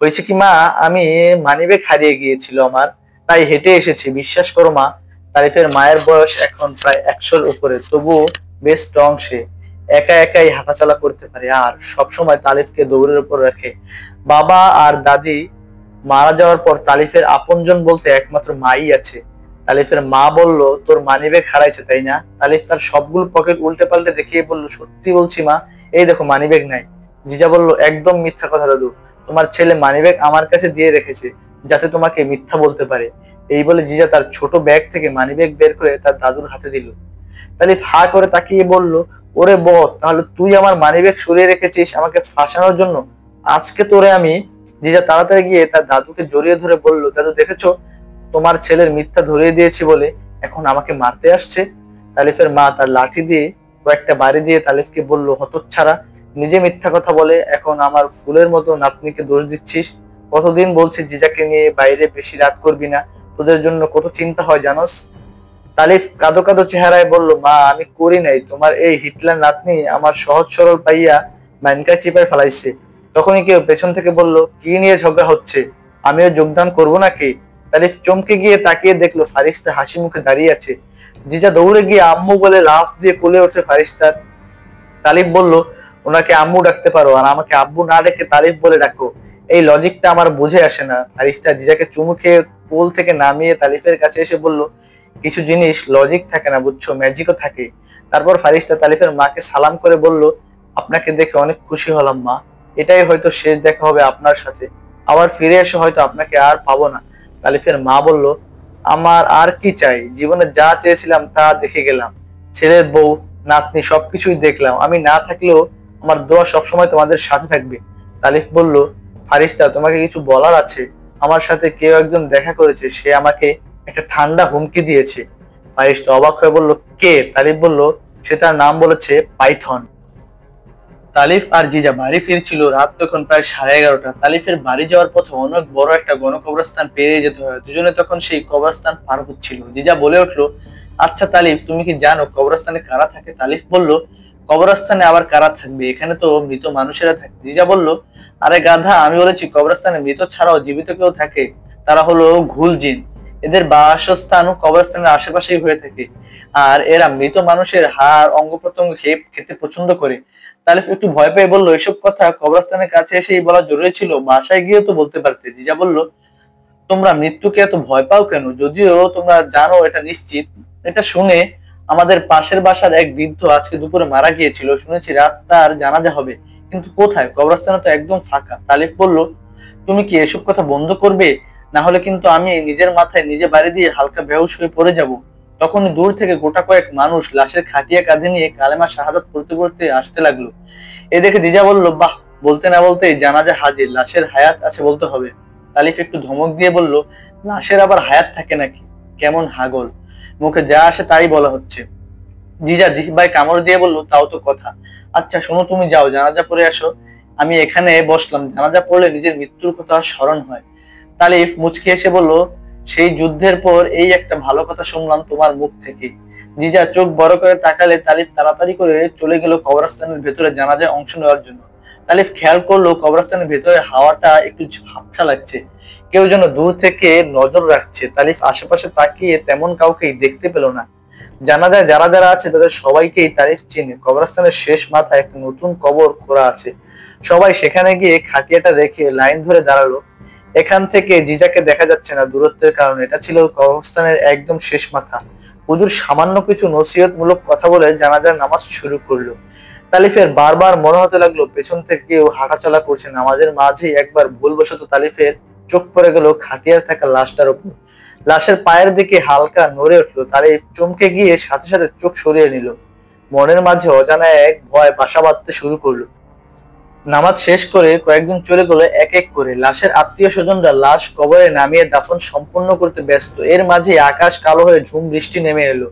[SPEAKER 1] হয়েছে কি মা, আমি মানিব্যাগ হারিয়ে গিয়েছিল আমার, তাই হেঁটে এসেছি, বিশ্বাস করো মা। তারিফের মায়ের বয়স এখন প্রায় 100-র উপরে, তবুও বেশ স্ট্রং সে, একা একাই হাঁটাচলা করতে পারে, আর সবসময় তালিফকে দৌড়ের উপর রাখে। বাবা আর দাদি মারা যাওয়ার পর তালিফের আপনজন বলতে একমাত্র মাই আছে। তালিফের মা বলল, তোর মানিব্যাগ হারাইছে তাই না? তালিফ তার সবগুলো পকেট উল্টে পাল্টে দেখিয়ে বলল, সত্যি বলছি মা, এই দেখো মানিব্যাগ নাই। জিজা বলল, একদম মিথ্যা কথা দাদু, তোমার ছেলে মানিব্যাগ আমার কাছে দিয়ে রেখেছে, যাতে তোমাকে মিথ্যা বলতে পারে। এই বলে জিজা তার ছোট ব্যাগ থেকে মানিব্যাগ বের করে তার দাদুর হাতে দিল। তালিফ হা করে তাকিয়ে বলল, ওরে বদ, তাহলে তুই আমার মানিব্যাগ সরিয়ে রেখেছিস আমাকে ফাঁসানোর জন্য? আজকে তোরে আমি। জিজা তাড়াতাড়ি গিয়ে তার দাদুকে জড়িয়ে ধরে বলল, দাদু দেখেছো, তোমার ছেলের মিথ্যা ধরিয়ে দিয়েছি বলে এখন আমাকে মারতে আসছে। তালিফের মা তার লাঠি দিয়ে কয়েকটা বাড়ি দিয়ে তালিফকে বলল, হতচ্ছাড়া, নিজে মিথ্যা কথা বলে এখন আমার ফুলের মতো নাতনিকে দোষ দিচ্ছিস। কতদিন বলছি জিজাকে নিয়ে বাইরে বেশি রাত করবি না, তোদের জন্য কত চিন্তা হয় জানোস। তালিফ কাঁদো কাঁদো চেহারায় বলল, মা আমি করি নাই, তোমার এই হিটলার নাতনি আমার সহজ সরল পাইয়া মাইনকা চিপায় ফেলাইছে। তখনই কেউ পেছন থেকে বলল, কি নিয়ে ঝগড়া হচ্ছে, আমিও যোগদান করবো নাকি? তালিফ চমকে গিয়ে তাকিয়ে দেখলো ফারিস্তা হাসি মুখে দাঁড়িয়ে আছে। জিজা দৌড়ে গিয়ে আম্মু বলে লাফ দিয়ে কোলে ওঠে ফারিস্তার। তালিফ বলল, ওনাকে আম্মু ডাকতে পারো, আর আমাকে আব্বু না ডেকে তালিফ বলে ডাকো, এই লজিকটা আমার বুঝে আসে না। ফারিস্তা জিজাকে চুমু খেয়ে কোল থেকে নামিয়ে তালিফের কাছে এসে বলল, কিছু জিনিস লজিক থাকে না বুঝছো, ম্যাজিকও থাকে। তারপর ফারিস্তা তালিফের মাকে সালাম করে বলল, আপনাকে দেখে অনেক খুশি হলাম মা, এটাই হয়তো শেষ দেখা হবে আপনার সাথে, আবার ফিরে এসে হয়তো আপনাকে আর পাবো না। তালিফের মা বলল, আমার আর কি চাই, জীবনে যা চেয়েছিলাম তা দেখে গেলাম, ছেলের বউ নাতনি সবকিছুই দেখলাম, আমি না থাকলেও আমার দোয়া সবসময় তোমাদের সাথে থাকবে। তালিফ বলল, ফারিস্তা তোমাকে কিছু বলার আছে, আমার সাথে কেউ একজন দেখা করেছে, সে আমাকে একটা ঠান্ডা হুমকি দিয়েছে। ফারিস্তা অবাক হয়ে বলল, কে? তালিফ বলল, সে তার নাম বলেছে পাইথন। তালিফ আর জিজা বাড়ি ফিরছিল, রাত তখন প্রায় 11:30। তালিফের বাড়ি যাওয়ার পথে অনেক বড় একটা গণকবরস্থান পেরিয়ে যেতে হয়, দুজনে তখন সেই কবরস্থান পার হচ্ছিল। জিজা বলে উঠলো, আচ্ছা তালিফ, তুমি কি জানো কবরস্থানে কারা থাকে? তালিফ বলল, কবরস্থানে আবার কারা থাকবে, এখানে তো মৃত মানুষেরা থাকে। জিজা বলল, আরে গাধা, আমি বলেছি কবরস্থানে মৃত ছাড়াও জীবিত কেউ থাকে, তারা হলো ঘুল জিন। এদের বাসস্থান কবরস্থানের আশেপাশেই হয়ে থাকে, আর এরা মৃত মানুষের হাড় অঙ্গ প্রত্যঙ্গ খেতে পছন্দ করে। তালিফ একটু ভয় পেয়ে বলল, এসব কথা কবরস্থানের কাছে এসেই বলা জরুরি ছিল, বাসায় গিয়েও তো বলতে পারতে। জিজা বলল, তোমরা মৃত্যুকে এত ভয় পাও কেন, যদিও তোমরা জানো এটা নিশ্চিত? এটা শুনে আমাদের পাশের বাসার এক বৃদ্ধ আজকে দুপুরে মারা গিয়েছিল, শুনেছি রাত তার জানাজা হবে, কিন্তু কোথায়? কবরস্থানে তো একদম ফাঁকা। তালিফ বলল, তুমি কি এসব কথা বন্ধ করবে, না হলে কিন্তু আমি নিজের মাথায় নিজে বাড়ি দিয়ে হালকা বেহুশ হয়ে পড়ে যাব। তখনই দূর থেকে গোটা কয়েক মানুষ লাশের খাটিয়া কাঁধে নিয়ে কালেমা শাহাদাত পড়তে পড়তে আসতে লাগলো। এ দেখে দিজা বলল, বাহ, বলতে না বলতেই জানাজা হাজির, লাশের হায়াত আছে বলতে হবে। তালিফ একটু ধমক দিয়ে বলল, লাশের আবার হায়াত থাকে নাকি? কেমন হাগল, মুখে যা আসে তাই বলা হচ্ছে। জিজা জিহ্বায় কামড় দিয়ে বলল, তাও তো কথা। আচ্ছা শোনো, তুমি যাও জানাজা পড়ে আসো, আমি এখানে বসলাম, জানাজা পড়লে নিজের মৃত্যুর কথা স্মরণ হয়। তালিফ মুচকি এসে বলল, সেই যুদ্ধের পর এই একটা ভালো কথা শুনলাম তোমার মুখ থেকে। জিজা চোখ বড় করে তাকালে তালিফ তাড়াতাড়ি করে চলে গেল কবরস্থানের ভেতরে জানাজায় অংশ নেওয়ার জন্য। তালিফ খেয়াল করলো কবরস্থানের ভেতরে হাওয়াটা একটু ঝাপসা লাগছে, কেউ যেন দূর থেকে নজর রাখছে। তালিফ আশেপাশে তাকিয়ে তেমন কাউকেই দেখতে পেল না। জানাজায় যারা যারা আছে তাদের সবাইকেই তালিফ চিনে। কবরস্থানের শেষ মাথায় একটা নতুন কবর খোঁড়া আছে, সবাই সেখানে গিয়ে খাটিয়াটা রেখে লাইন ধরে দাঁড়ালো। এখান থেকে জিজাকে দেখা যাচ্ছে না দূরত্বের কারণে, এটা ছিল কবরস্থানের একদম শেষ মাথা। হুজুর সামান্য কিছু নসিহত মূলক কথা বলে জানাজার নামাজ শুরু করলো। তালিফের বারবার মনে হতে লাগলো পেছন থেকে কেউ হাঁটাচলা করছে। নামাজের মাঝেই একবার ভুলবশত তালিফের চোখ পড়ে গেল খাটিয়ার থাকা লাশটার উপর। লাশের পায়ের দিকে হালকা নড়ে উঠলো। তালিফ চমকে গিয়ে সাথে সাথে চোখ সরিয়ে নিল। মনের মাঝে অজানা এক ভয় বাসা বাঁধতে শুরু করলো। নামাজ শেষ করে কয়েকজন চলে গেল এক এক করে। লাশের আত্মীয় স্বজনরা লাশ কবরে নামিয়ে দাফন সম্পন্ন করতে ব্যস্ত। এর মাঝে আকাশ কালো হয়ে ঝুম বৃষ্টি নেমে এলো,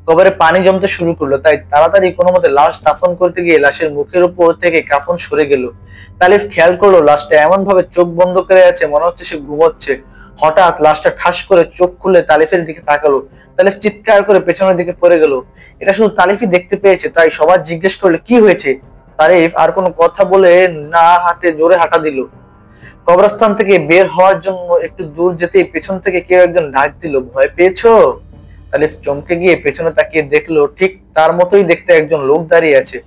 [SPEAKER 1] কবরে পানি জমতে শুরু করলো। তাই তাড়াতাড়ি কোনো মতে লাশ দাফন করতে গিয়ে লাশের মুখের উপর থেকে কাফন সরে গেল। তালিফ খেয়াল করলো লাশটা এমন ভাবে চোখ বন্ধ করে আছে, মনে হচ্ছে সে ঘুমোচ্ছে। হঠাৎ লাশটা ঠাস করে চোখ খুলে তালিফের দিকে তাকালো। তালিফ চিৎকার করে পেছনের দিকে পড়ে গেল। এটা শুধু তালিফই দেখতে পেয়েছে, তাই সবার জিজ্ঞেস করলে কি হয়েছে। তারিফ আর কোনো কথা বলে না হাঁটে জোরে হাঁটা দিল। কবরস্থান থেকে বের হওয়ার জন্য একটু দূর যেতেই পেছন থেকে কেউ একজন ডাক দিল, ভয় পেয়েছো? তালিফ চমকে গিয়ে পেছনে তাকিয়ে দেখলো ঠিক তার মতোই দেখতে একজন লোক দাঁড়িয়ে আছে।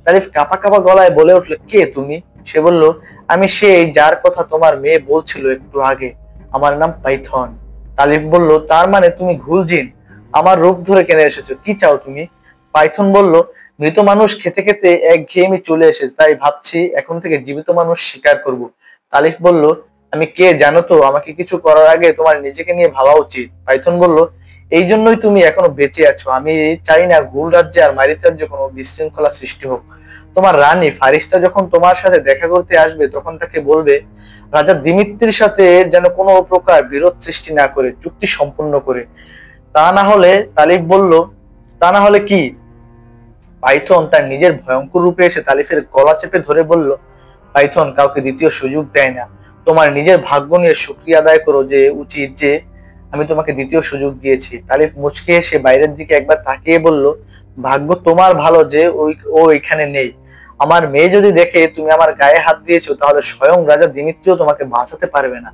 [SPEAKER 1] তালিফ কাঁপা কাঁপা গলায় বলে উঠলো, কে তুমি? সে বলল, আমি সেই যার কথা তোমার মেয়ে বলছিল একটু আগে, আমার নাম পাইথন। তালিফ বলল, তার মানে তুমি ঘুলজিন, আমার রূপ ধরে কেনে এসেছো, কি চাও তুমি? পাইথন বলল, মৃত মানুষ খেতে খেতে একঘেয়েমি চলে এসেছে, তাই ভাবছি এখন থেকে জীবিত মানুষ শিকার করব। তালিফ বলল, আমি কে জানো তো, আমাকে কিছু করার আগে তোমার নিজেকে নিয়ে ভাবা উচিত। পাইথন বলল, এই জন্যই তুমি এখনো বেঁচে আছো। আমি চাই না ঘুল রাজ্যে আর মারিত রাজ্যে কোনো বিশৃঙ্খলা সৃষ্টি হোক। তোমার রানী ফারিস্তা যখন তোমার সাথে দেখা করতে আসবে তখন তাকে বলবে রাজা দিমিত্রির সাথে যেন কোনো প্রকার বিরোধ সৃষ্টি না করে চুক্তি সম্পন্ন করে। তা না হলে, তালিফ বলল, তা না হলে কি? পাইথন তার নিজের ভয়ঙ্কর রূপে এসে তালিফের গলা চেপে ধরে বলল, পাইথন কাউকে দ্বিতীয় সুযোগ দেয় না। তোমার নিজের ভাগ্য নিয়ে শুকরিয়া আদায় করো যে উচিত যে আমি তোমাকে দ্বিতীয় সুযোগ দিয়েছি। তালিফ মুচকে এসে বাইরের দিকে একবার তাকিয়ে বলল, ভাগ্য তোমার ভালো যে ও এখানে নেই। আমার মেয়ে যদি দেখে তুমি আমার গায়ে হাত দিয়েছো তাহলে স্বয়ং রাজা দিমিত্রিও তোমাকে বাঁচাতে পারবে না।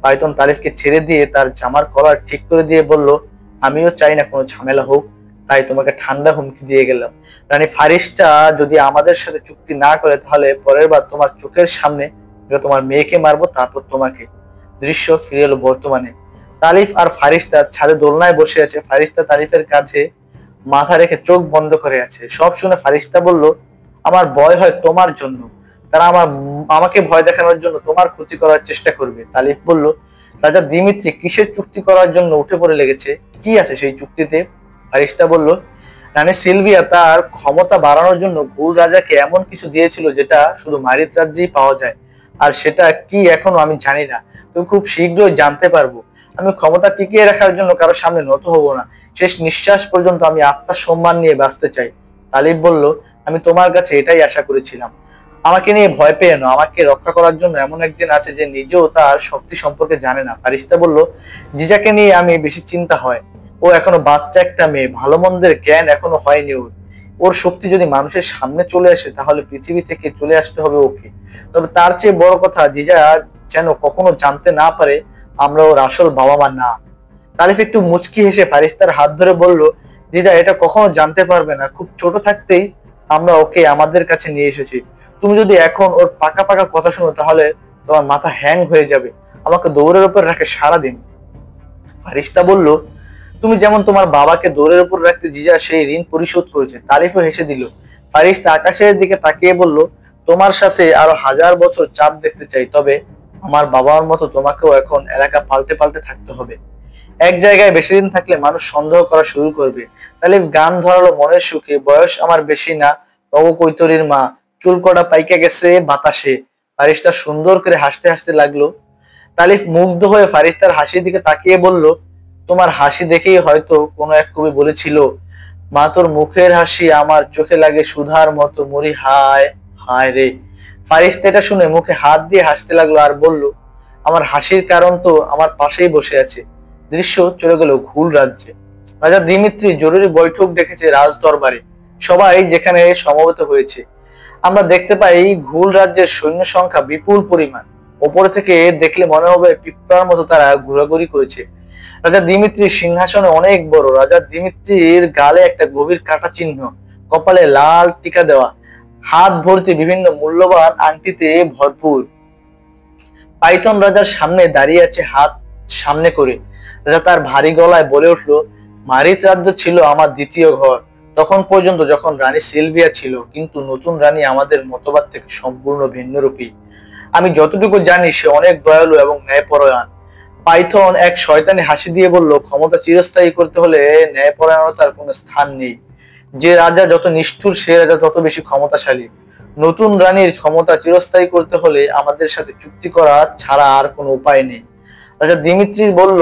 [SPEAKER 1] পাইথন তালিফকে ছেড়ে দিয়ে তার জামার কলার ঠিক করে দিয়ে বলল, আমিও চাই না কোনো ঝামেলা হোক, তাই তোমাকে ঠান্ডা হুমকি দিয়ে গেলাম। রানী ফারিস্তা যদি আমাদের সাথে চুক্তি না করে তাহলে পরের বার তোমার চোখের সামনে তোমার মেয়েকে মারবো, তারপর তোমাকে। দৃশ্য ফিরে এলো বর্তমানে। তালিফ আর ফারিস্তা ছাদে দোলনায় বসে আছে। ফারিস্তা তালিফের কাঁধে মাথা রেখে চোখ বন্ধ করে আছে। সব শুনে ফারিস্তা বলল, আমার ভয় হয় তোমার জন্য, তারা আমাকে ভয় দেখানোর জন্য তোমার ক্ষতি করার চেষ্টা করবে। তালিফ বলল, রাজা দিমিত্রি কিসের চুক্তি করার জন্য উঠে পড়ে লেগেছে, কি আছে সেই চুক্তিতে? ফারিস্তা বলল, রানী সিলভিয়া তার ক্ষমতা বাড়ানোর জন্য ভুল রাজাকে এমন কিছু দিয়েছিল যেটা শুধু মারিত রাজ্যেই পাওয়া যায়, আর সেটা কি এখনো আমি জানি না, তুমি খুব শীঘ্রই জানতে পারবো। আমি ক্ষমতা টিকিয়ে রাখার জন্য কারোর সামনে নত হব না, শেষ নিঃশ্বাস পর্যন্ত আমি আত্মার সম্মান নিয়ে বাঁচতে চাই। তালিব বলল, আমি তোমার কাছে এটাই আশা করেছিলাম। আমাকে নিয়ে ভয় পেয়ে না, আমাকে রক্ষা করার জন্য এমন একজন আছে যে নিজেও তার শক্তি সম্পর্কে জানে না। ফারিস্তা বলল, জিজাকে নিয়ে আমি বেশি চিন্তা হয়, ও এখনো বাচ্চা একটা মেয়ে, ভালো মন্দের জ্ঞান এখনো হয়নি ওর। ওর শক্তি যদি মানুষের সামনে চলে আসে তাহলে পৃথিবী থেকে চলে আসতে হবে ওকে। তবে তার চেয়ে বড় কথা, জিজা যেন কখনো জানতে না পারে আমরা ওর আসল বাবা মা না। তালিফ একটু মুচকি হেসে ফারিস্তার হাত ধরে বলল, জিজা এটা কখনো জানতে পারবে না, খুব ছোট থাকতেই আমরা ওকে আমাদের কাছে নিয়ে এসেছি। তুমি যদি এখন ওর পাকা পাকা কথা শুনো তাহলে তোমার মাথা হ্যাং হয়ে যাবে, আমাকে দৌড়ের উপর রাখে সারাদিন। ফারিস্তা বলল, তুমি যেমন তোমার বাবাকে দৌড়ের উপর রাখতে জিজা সেই ঋণ পরিশোধ করেছে। তালিফও হেসে দিল। ফারিস্তা আকাশের দিকে তাকিয়ে বলল, তোমার সাথে আরো 1000 বছর চাঁদ দেখতে চাই, তবে আমার বাবার মতো তোমাকেও এখন এলাকা পাল্টে পাল্টে থাকতে হবে। এক জায়গায় বেশি দিন থাকলে মানুষ সন্দেহ করা শুরু করবে। তালিফ গান ধরালো মনের সুখে, বয়স আমার বেশি না, তব কৈতরীর মা, চুল কটা পাইকা গেছে বাতাসে। ফারিস্তা সুন্দর করে হাসতে হাসতে লাগলো। তালিফ মুগ্ধ হয়ে ফারিস্তার হাসির দিকে তাকিয়ে বলল, তোমার হাসি দেখেই হয়তো কোনো এক কবি বলেছিল, মা তোর মুখের হাসি আমার চোখে লাগে সুধার মতো, মরি হায় হায় রে। ফারিস্তা এটা শুনে মুখে হাত দিয়ে হাসতে লাগলো আর বলল, আমার হাসির কারণ তো আমার পাশেই বসে আছে। দৃশ্য চলে গেল ঘুল রাজ্যে। রাজা দিমিত্রি জরুরি বৈঠক ডেকেছে রাজ দরবারে, সবাই যেখানে সমবেত হয়েছে। আমরা দেখতে পাই ঘুল রাজ্যের সৈন্য সংখ্যা বিপুল পরিমাণ। ওপর থেকে দেখলে মনে হবে পিঁপড়ার মতো তারা ঘোরাঘুরি করেছে। রাজা দিমিত্রির সিংহাসনে অনেক বড়। রাজা দিমিত্রির গালে একটা গভীর কাটা চিহ্ন, কপালে লাল টিকা দেওয়া, হাত ভর্তি বিভিন্ন মূল্যবান আংটিতে ভরপুর। পাইথন রাজার সামনে দাঁড়িয়ে আছে হাত সামনে করে। রাজা তার ভারী গলায় বলে উঠলো, মারিত রাজ্য ছিল আমার দ্বিতীয় ঘর, তখন পর্যন্ত যখন রানী সিলভিয়া ছিল, কিন্তু নতুন রানী আমাদের মতবাদ থেকে সম্পূর্ণ ভিন্নরূপী। আমি যতটুকু জানি সে অনেক দয়ালু এবং ন্যায়পরায়ণ। পাইথন এক শয়তানি হাসি দিয়ে বলল, ক্ষমতা চিরস্থায়ী করতে হলে ন্যায়পরায়ণতার কোনো স্থান নেই। যে রাজা যত নিষ্ঠুর সে রাজা তত বেশি ক্ষমতাশালী। নতুন রানীর ক্ষমতা চিরস্থায়ী করতে হলে আমাদের সাথে চুক্তি করা ছাড়া আর কোনো উপায় নেই। রাজা দিমিত্রি বলল,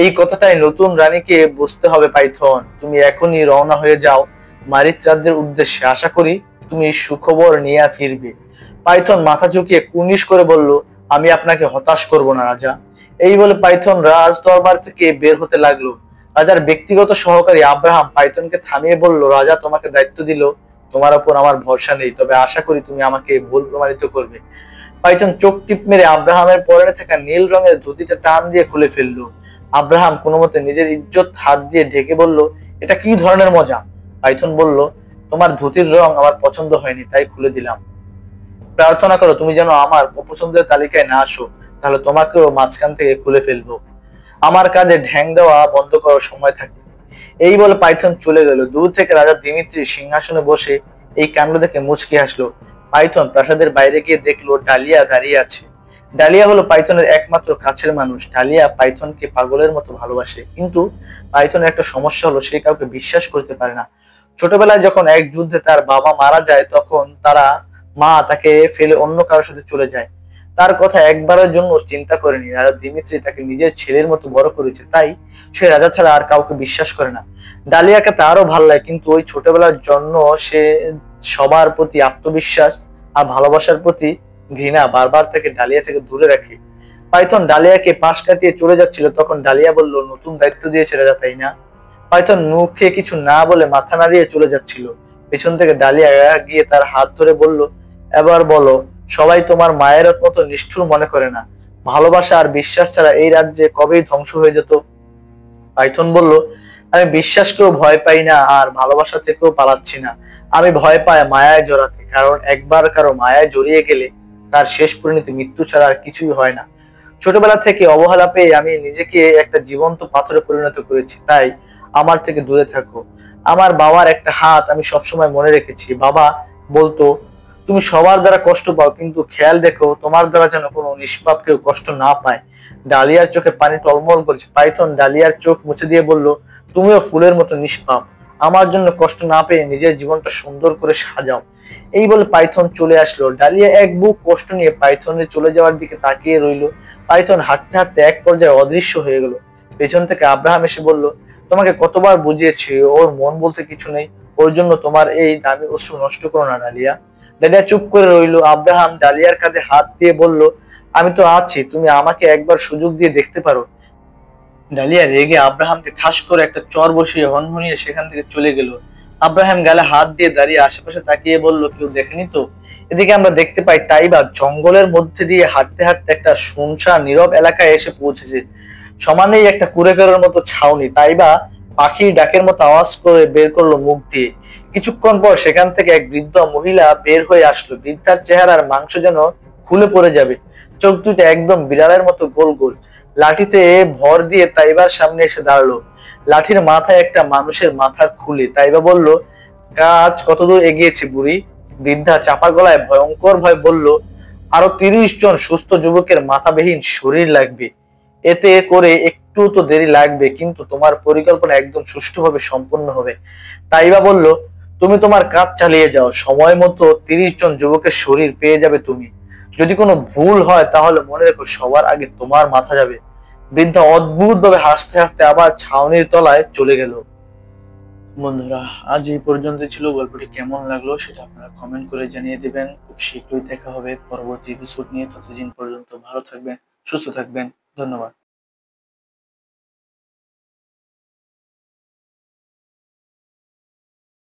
[SPEAKER 1] এই কথাটাই নতুন রানীকে বুঝতে হবে পাইথন। তুমি এখনই রওনা হয়ে যাও মারিচ রাজ্যের উদ্দেশ্যে, আশা করি তুমি সুখবর নিয়ে ফিরবে। পাইথন মাথা ঝুঁকিয়ে কুর্নিশ করে বলল, আমি আপনাকে হতাশ করব না রাজা। এই বলে পাইথন রাজ দরবার থেকে বের হতে লাগলো। রাজার ব্যক্তিগত সহকারী আব্রাহাম পাইথনকে থামিয়ে বলল, রাজা তোমাকে দায়িত্ব দিল, তোমার উপর আমার ভরসা নেই, তবে আশা করি তুমি আমাকে ভুল প্রমাণিত করবে। পাইথন চোখ টিপ মেরে আব্রাহামের পরনে থাকা নীল রঙের ধুতিটা টান দিয়ে খুলে ফেললো। আব্রাহাম কোনো মতে নিজের ইজ্জত হাত দিয়ে ঢেকে বলল, এটা কি ধরনের মজা? পাইথন বলল, তোমার ধুতির রং আমার পছন্দ হয়নি, তাই খুলে দিলাম। প্রার্থনা করো তুমি যেন আমার অপছন্দের তালিকায় না আসো, তাহলে তোমাকেও মাঝখান থেকে খুলে ফেলবো। আমার কাজে ঢ্যাং দেওয়া বন্ধ করার সময় থাকবে। এই বলে পাইথন চলে গেল। দূর থেকে রাজা দিমিত্রি সিংহাসনে বসে এই কাণ্ড দেখে মুচকি হাসলো। পাইথন প্রাসাদের বাইরে গিয়ে দেখলো ডালিয়া দাঁড়িয়ে আছে। ডালিয়া হলো পাইথনের একমাত্র কাছের মানুষ। ডালিয়া পাইথনকে পাগলের মতো ভালোবাসে, কিন্তু পাইথনের একটা সমস্যা হলো সে কাউকে বিশ্বাস করতে পারে না। ছোটবেলায় যখন এক যুদ্ধে তার বাবা মারা যায়, তখন তারা মা তাকে ফেলে অন্য কারোর সাথে চলে যায়। তার কথা একবারের জন্য চিন্তা করেনি। রাজা দিমিত্রি তাকে নিজের ছেলের মতো বড় করেছে, তাই সে রাজা ছাড়া আর কাউকে বিশ্বাস করে না। ডালিয়াকে তারও ভালো লাগে, কিন্তু ওই ছোটবেলার জন্য সে সবার প্রতি আত্মবিশ্বাস আর ভালোবাসার প্রতি ঘৃণা বারবার থেকে ডালিয়া থেকে দূরে রাখে। পাইথন ডালিয়াকে পাশ কাটিয়ে চলে যাচ্ছিল, তখন ডালিয়া বলল, নতুন দায়িত্ব দিয়েছে রাজা, তাই না? পাইথন মুখে কিছু না বলে মাথা নাড়িয়ে চলে যাচ্ছিল। পেছন থেকে ডালিয়া গিয়ে তার হাত ধরে বলল, এবার বলো, সবাই তোমার মায়ের মতো নিষ্ঠুর মনে করে না? ভালোবাসা আর বিশ্বাস ছাড়া এই রাজ্যে কবেই ধ্বংস হয়ে যেত। পাইথন বলল, আমি বিশ্বাসকেও ভয় পাই না আর ভালোবাসা থেকেও পালাচ্ছি না। আমি ভয় পাই মায়ায় জড়াতে, কারণ একবার কারো মায়ায় জড়িয়ে গেলে তার শেষ পরিণতি মৃত্যু ছাড়া আর কিছুই হয় না। ছোটবেলা থেকে অবহেলা পেয়ে আমি নিজেকে একটা জীবন্ত পাথরে পরিণত করেছি, তাই আমার থেকে দূরে থাকো। আমার বাবার একটা হাত আমি সবসময় মনে রেখেছি। বাবা বলতো, তুমি সবার দ্বারা কষ্ট পাও, কিন্তু খেয়াল রেখো তোমার দ্বারা যেন কোনো নিষ্পাপ কেউ কষ্ট না পায়। ডালিয়ার চোখে পানি টলমল করেছে। পাইথন ডালিয়ার চোখ মুছে দিয়ে বলল, তুমিও ফুলের মতো নিষ্পাপ। আমার জন্য কষ্ট না পেয়ে নিজের জীবনটা সুন্দর করে সাজাও। এই বলে পাইথন চলে আসলো। ডালিয়া এক বুক কষ্ট নিয়ে পাইথনের চলে যাওয়ার দিকে তাকিয়ে রইল। পাইথন হাঁটতে হাঁটতে এক পর্যায়ে অদৃশ্য হয়ে গেল। পেছন থেকে আব্রাহাম এসে বলল, তোমাকে কতবার বুঝিয়েছি ওর মন বলতে কিছু নেই, ওর জন্য তোমার এই দামি অশ্রু নষ্ট করো না ডালিয়া। ডালিয়া চুপ করে রইল। আব্রাহাম ডালিয়ার কাঁধে হাত দিয়ে বলল, আমি তো আছি, তুমি আমাকে একবার সুযোগ দিয়ে দেখতে পারো। ডালিয়া রেগে আব্রাহামকে ঠাস করে একটা চর বসিয়ে হনহনিয়ে সেখান থেকে চলে গেল। আব্রাহাম গালে হাত দিয়ে দাঁড়িয়ে আশেপাশে তাকিয়ে বলল, কেউ দেখেনি তো? এদিকে আমরা দেখতে পাই তাইবা জঙ্গলের মধ্যে দিয়ে হাঁটতে হাঁটতে একটা শুনশান নীরব এলাকায় এসে পৌঁছেছে। সমানেই একটা কুড়ে ফেরার মতো ছাউনি। তাইবা পাখির ডাকের মতো আওয়াজ করে বের করলো মুখ দিয়ে। কিছুক্ষণ পর সেখান থেকে এক বৃদ্ধ মহিলা বের হয়ে আসলো। বৃদ্ধার চেহারার মাংস যেন খুলে পড়ে যাবে, চোখ দুটো একদম বিড়ালের মতো গোল গোল। লাঠিতে ভর দিয়ে তাইবার সামনে এসে দাঁড়ালো। লাঠির মাথায় একটা মানুষের মাথার খুলে। তাইবা বলল, কাজ কতদূর এগিয়েছে বুড়ি? বৃদ্ধা চাপা গলায় ভয়ঙ্কর ভয় বলল, আরো 30 জন সুস্থ যুবকের মাথাবিহীন শরীর লাগবে। এতে করে একটু তো দেরি লাগবে, কিন্তু তোমার পরিকল্পনা একদম সুষ্ঠুভাবে সম্পন্ন হবে। তাইবা বলল, তুমি তোমার কাজ চালিয়ে যাও, সময় মতো 30 জন যুবকের শরীর পেয়ে যাবে তুমি। যদি কোনো ভুল হয় তাহলে মনে রেখো সবার আগে তোমার মাথা যাবে। বৃদ্ধা অদ্ভুত ভাবে হাসতে হাসতে আবার ছাউনির তলায় চলে গেল। বন্ধুরা, আজ এই পর্যন্ত ছিল। গল্পটি কেমন লাগলো সেটা আপনারা কমেন্ট করে জানিয়ে দিবেন। খুব শীঘ্রই দেখা হবে পরবর্তী এপিসোড নিয়ে। ততদিন পর্যন্ত ভালো থাকবেন, সুস্থ থাকবেন। ধন্যবাদ।